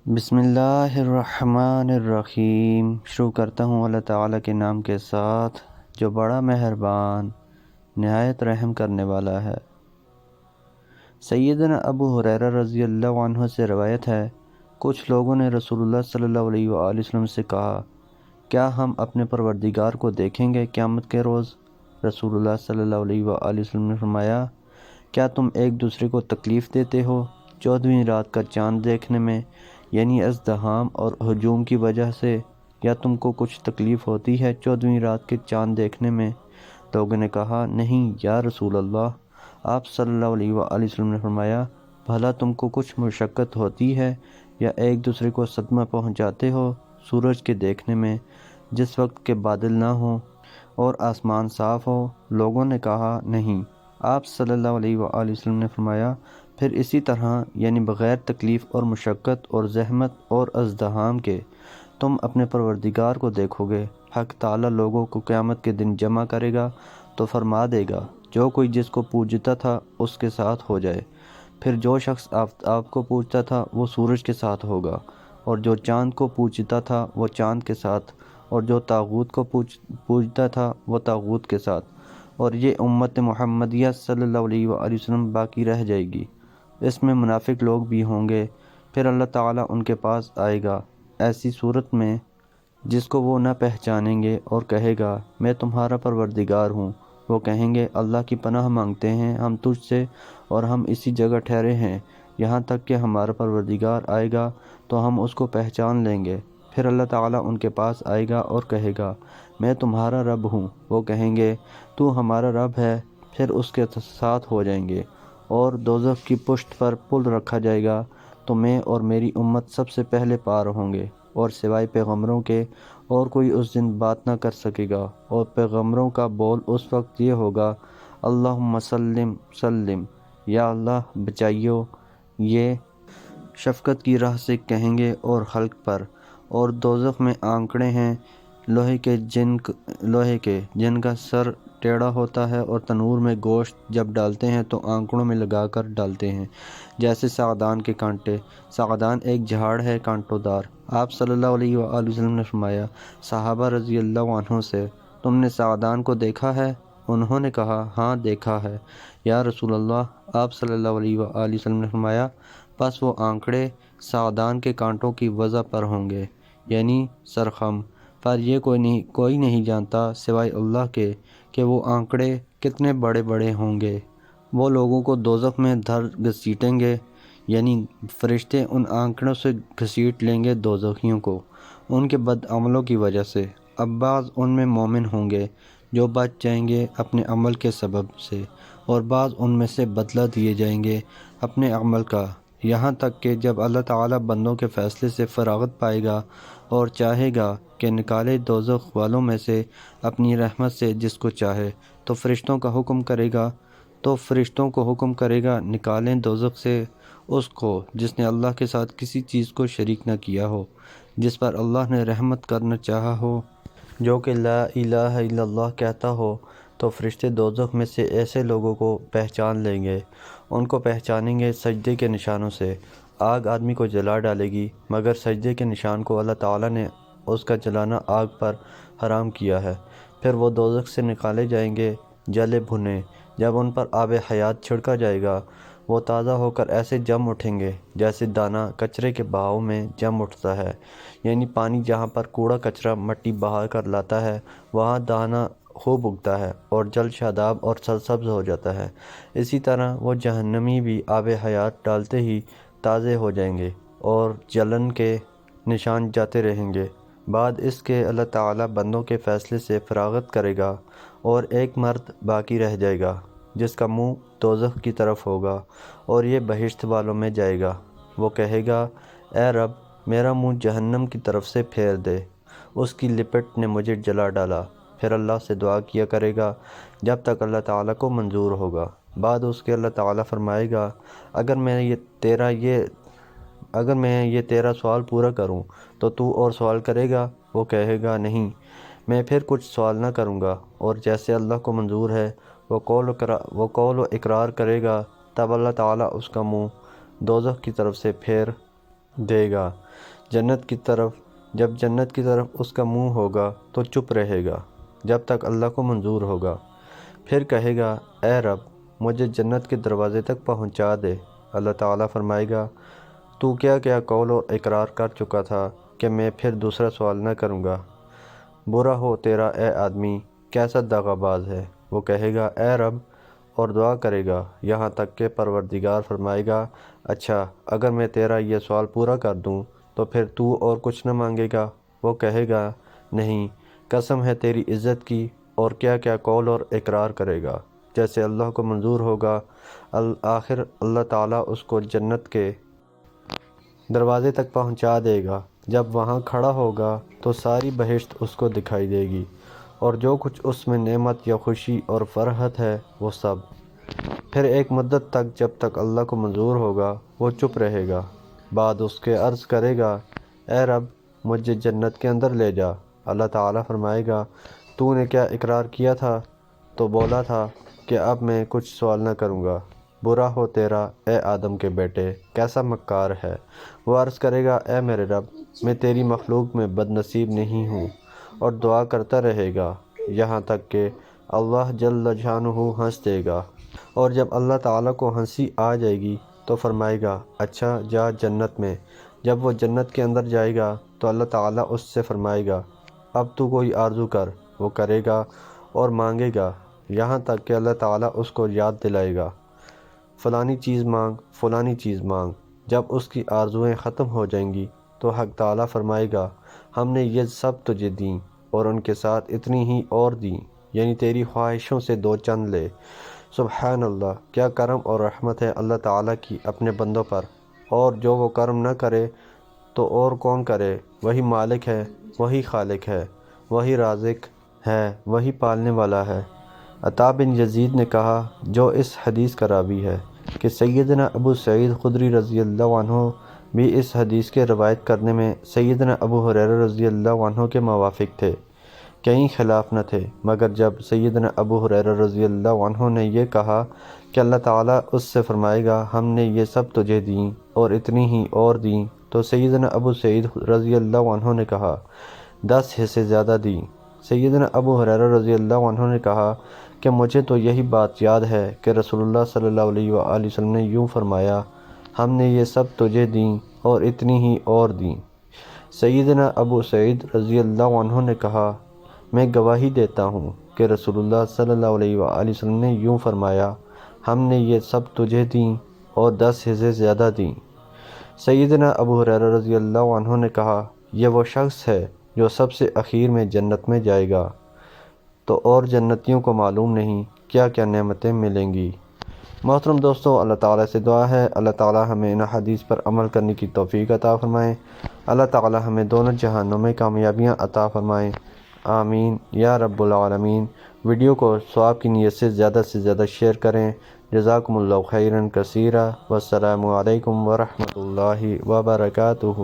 بسم اللہ الرحمن الرحیم۔ شروع کرتا ہوں اللہ تعالیٰ کے نام کے ساتھ جو بڑا مہربان نہایت رحم کرنے والا ہے۔ سیدنا ابو ہریرہ رضی اللہ عنہ سے روایت ہے، کچھ لوگوں نے رسول اللہ صلی اللہ علیہ وآلہ وسلم سے کہا، کیا ہم اپنے پروردگار کو دیکھیں گے قیامت کے روز؟ رسول اللہ صلی اللہ علیہ وآلہ وسلم نے فرمایا، کیا تم ایک دوسرے کو تکلیف دیتے ہو 14ویں رات کا چاند دیکھنے میں، یعنی ازدحام اور ہجوم کی وجہ سے، یا تم کو کچھ تکلیف ہوتی ہے 14ویں رات کے چاند دیکھنے میں؟ لوگوں نے کہا، نہیں یا رسول اللہ۔ آپ صلی اللہ علیہ وآلہ وسلم نے فرمایا، بھلا تم کو کچھ مشقت ہوتی ہے یا ایک دوسرے کو صدمہ پہنچاتے ہو سورج کے دیکھنے میں جس وقت کے بادل نہ ہوں اور آسمان صاف ہو؟ لوگوں نے کہا، نہیں۔ آپ صلی اللہ علیہ وآلہ وسلم نے فرمایا، پھر اسی طرح یعنی بغیر تکلیف اور مشقت اور زحمت اور ازدحام کے تم اپنے پروردگار کو دیکھو گے۔ حق تعالیٰ لوگوں کو قیامت کے دن جمع کرے گا تو فرما دے گا، جو کوئی جس کو پوجتا تھا اس کے ساتھ ہو جائے۔ پھر جو شخص آفتاب کو پوجتا تھا وہ سورج کے ساتھ ہوگا، اور جو چاند کو پوجتا تھا وہ چاند کے ساتھ، اور جو طاغوت کو پوجتا تھا وہ طاغوت کے ساتھ، اور یہ امت محمدیہ صلی اللہ علیہ وآلہ وسلم باقی رہ جائے گی۔ اس میں منافق لوگ بھی ہوں گے، پھر اللہ تعالیٰ ان کے پاس آئے گا ایسی صورت میں جس کو وہ نہ پہچانیں گے، اور کہے گا، میں تمہارا پروردگار ہوں۔ وہ کہیں گے، اللہ کی پناہ مانگتے ہیں ہم تجھ سے، اور ہم اسی جگہ ٹھہرے ہیں یہاں تک کہ ہمارا پروردگار آئے گا تو ہم اس کو پہچان لیں گے۔ پھر اللہ تعالیٰ ان کے پاس آئے گا اور کہے گا، میں تمہارا رب ہوں۔ وہ کہیں گے، تو ہمارا رب ہے۔ پھر اس کے ساتھ ہو جائیں گے، اور دوزخ کی پشت پر پل رکھا جائے گا تو میں اور میری امت سب سے پہلے پار ہوں گے، اور سوائے پیغمبروں کے اور کوئی اس دن بات نہ کر سکے گا، اور پیغمبروں کا بول اس وقت یہ ہوگا، اللہم سلم سلم، یا اللہ بچائیو۔ یہ شفقت کی راہ سے کہیں گے اور خلق پر۔ اور دوزخ میں آنکڑے ہیں لوہے کے جن کا سر ٹیڑھا ہوتا ہے، اور تنور میں گوشت جب ڈالتے ہیں تو آنکڑوں میں لگا کر ڈالتے ہیں جیسے سعدان کے کانٹے۔ سعدان ایک جھاڑ ہے کانٹوں دار۔ آپ صلی اللہ علیہ وآلہ وسلم نے فرمایا صحابہ رضی اللہ عنہ سے، تم نے سعدان کو دیکھا ہے؟ انہوں نے کہا، ہاں دیکھا ہے یا رسول اللہ۔ آپ صلی اللہ علیہ وآلہ وسلم نے فرمایا، پس وہ آنکڑے سعدان کے کانٹوں کی وضع پر ہوں گے، یعنی سرخم پر۔ یہ کوئی نہیں جانتا سوائے اللہ کے کہ وہ آنکڑے کتنے بڑے بڑے ہوں گے۔ وہ لوگوں کو دوزخ میں دھر گھسیٹیں گے، یعنی فرشتے ان آنکڑوں سے گھسیٹ لیں گے دوزخیوں کو ان کے بد عملوں کی وجہ سے۔ اب بعض ان میں مومن ہوں گے جو بچ جائیں گے اپنے عمل کے سبب سے، اور بعض ان میں سے بدلہ دیے جائیں گے اپنے عمل کا، یہاں تک کہ جب اللہ تعالیٰ بندوں کے فیصلے سے فراغت پائے گا اور چاہے گا کہ نکالے دوزخ والوں میں سے اپنی رحمت سے جس کو چاہے، تو فرشتوں کو حکم کرے گا نکالیں دوزخ سے اس کو جس نے اللہ کے ساتھ کسی چیز کو شریک نہ کیا ہو، جس پر اللہ نے رحمت کرنا چاہا ہو، جو کہ لا الہ الا اللہ کہتا ہو۔ تو فرشتے دوزخ میں سے ایسے لوگوں کو پہچان لیں گے، ان کو پہچانیں گے سجدے کے نشانوں سے۔ آگ آدمی کو جلا ڈالے گی، مگر سجدے کے نشان کو اللہ تعالیٰ نے اس کا جلانا آگ پر حرام کیا ہے۔ پھر وہ دوزخ سے نکالے جائیں گے جلے بھنے۔ جب ان پر آب حیات چھڑکا جائے گا، وہ تازہ ہو کر ایسے جم اٹھیں گے جیسے دانہ کچرے کے بہاؤ میں جم اٹھتا ہے، یعنی پانی جہاں پر کوڑا کچرا مٹی بہا کر لاتا ہے وہاں دانہ خوب اگتا ہے اور جل شاداب اور سرسبز ہو جاتا ہے، اسی طرح وہ جہنمی بھی آب حیات ڈالتے ہی تازے ہو جائیں گے اور جلن کے نشان جاتے رہیں گے۔ بعد اس کے اللہ تعالیٰ بندوں کے فیصلے سے فراغت کرے گا، اور ایک مرد باقی رہ جائے گا جس کا منہ دوزخ کی طرف ہوگا، اور یہ بہشت والوں میں جائے گا۔ وہ کہے گا، اے رب، میرا منہ جہنم کی طرف سے پھیر دے، اس کی لپٹ نے مجھے جلا ڈالا۔ پھر اللہ سے دعا کیا کرے گا جب تک اللہ تعالیٰ کو منظور ہوگا۔ بعد اس کے اللہ تعالیٰ فرمائے گا، اگر میں یہ تیرا سوال پورا کروں تو اور سوال کرے گا؟ وہ کہے گا، نہیں، میں پھر کچھ سوال نہ کروں گا۔ اور جیسے اللہ کو منظور ہے وہ قول و اقرار کرے گا، تب اللہ تعالیٰ اس کا منہ دوزخ کی طرف سے پھیر دے گا جنت کی طرف۔ جب جنت کی طرف اس کا منہ ہوگا تو چپ رہے گا جب تک اللہ کو منظور ہوگا۔ پھر کہے گا اے رب مجھے جنت کے دروازے تک پہنچا دے۔ اللہ تعالیٰ فرمائے گا تو کیا کیا قول اور اقرار کر چکا تھا کہ میں پھر دوسرا سوال نہ کروں گا۔ برا ہو تیرا اے آدمی، کیسا دغا باز ہے۔ وہ کہے گا اے رب اور دعا کرے گا یہاں تک کہ پروردگار فرمائے گا اچھا اگر میں تیرا یہ سوال پورا کر دوں تو پھر تو اور کچھ نہ مانگے گا۔ وہ کہے گا نہیں، قسم ہے تیری عزت کی، اور کیا کیا قول اور اقرار کرے گا جیسے اللہ کو منظور ہوگا۔ آخر اللہ تعالیٰ اس کو جنت کے دروازے تک پہنچا دے گا۔ جب وہاں کھڑا ہوگا تو ساری بہشت اس کو دکھائی دے گی اور جو کچھ اس میں نعمت یا خوشی اور فرحت ہے وہ سب۔ پھر ایک مدت تک جب تک اللہ کو منظور ہوگا وہ چپ رہے گا۔ بعد اس کے عرض کرے گا اے رب مجھے جنت کے اندر لے جا۔ اللہ تعالیٰ فرمائے گا تو نے کیا اقرار کیا تھا؟ تو بولا تھا کہ اب میں کچھ سوال نہ کروں گا۔ برا ہو تیرا اے آدم کے بیٹے، کیسا مکار ہے۔ وہ عرض کرے گا اے میرے رب میں تیری مخلوق میں بد نصیب نہیں ہوں، اور دعا کرتا رہے گا یہاں تک کہ اللہ جل شانہ ہنس دے گا۔ اور جب اللہ تعالیٰ کو ہنسی آ جائے گی تو فرمائے گا اچھا جا جنت میں۔ جب وہ جنت کے اندر جائے گا تو اللہ تعالیٰ اس سے فرمائے گا اب تو کوئی آرزو کر۔ وہ کرے گا اور مانگے گا یہاں تک کہ اللہ تعالیٰ اس کو یاد دلائے گا فلانی چیز مانگ، فلانی چیز مانگ۔ جب اس کی آرزوئیں ختم ہو جائیں گی تو حق تعالیٰ فرمائے گا ہم نے یہ سب تجھے دیں اور ان کے ساتھ اتنی ہی اور دیں، یعنی تیری خواہشوں سے دو چند لے۔ سبحان اللہ، کیا کرم اور رحمت ہے اللہ تعالیٰ کی اپنے بندوں پر، اور جو وہ کرم نہ کرے تو اور کون کرے۔ وہی مالک ہے، وہی خالق ہے، وہی رازق ہے، وہی پالنے والا ہے۔ عطا بن یزید نے کہا جو اس حدیث کا راوی ہے کہ سیدنا ابو سعید خدری رضی اللہ عنہ بھی اس حدیث کے روایت کرنے میں سیدنا ابو ہریرہ رضی اللہ عنہ کے موافق تھے، کہیں خلاف نہ تھے۔ مگر جب سیدنا ابو ہریرہ رضی اللہ عنہ نے یہ کہا کہ اللہ تعالیٰ اس سے فرمائے گا ہم نے یہ سب تجھے دیں اور اتنی ہی اور دیں، تو سیدنا ابو سعید رضی اللہ عنہ نے کہا 10 حصے زیادہ دیں۔ سیدنا ابو ہریرہ رضی اللہ عنہ نے کہا کہ مجھے تو یہی بات یاد ہے کہ رسول اللہ صلی اللہ علیہ وآلہ وسلم نے یوں فرمایا ہم نے یہ سب تجھے دیں اور اتنی ہی اور دیں۔ سیدنا ابو سعید رضی اللہ عنہ نے کہا میں گواہی دیتا ہوں کہ رسول اللہ صلی اللہ علیہ وآلہ وسلم نے یوں فرمایا ہم نے یہ سب تجھے دیں اور 10 حصے زیادہ دیں۔ سیدنا ابو ہریرہ رضی اللہ عنہ نے کہا یہ وہ شخص ہے جو سب سے اخیر میں جنت میں جائے گا، تو اور جنتیوں کو معلوم نہیں کیا کیا نعمتیں ملیں گی۔ محترم دوستو، اللہ تعالیٰ سے دعا ہے اللہ تعالیٰ ہمیں ان حدیث پر عمل کرنے کی توفیق عطا فرمائیں۔ اللہ تعالیٰ ہمیں دونوں جہانوں میں کامیابیاں عطا فرمائیں، آمین یا رب العالمین۔ ویڈیو کو ثواب کی نیت سے زیادہ شیئر کریں۔ جزاکم اللہ خیرا کثیرا، والسلام علیکم ورحمۃ اللہ وبرکاتہ۔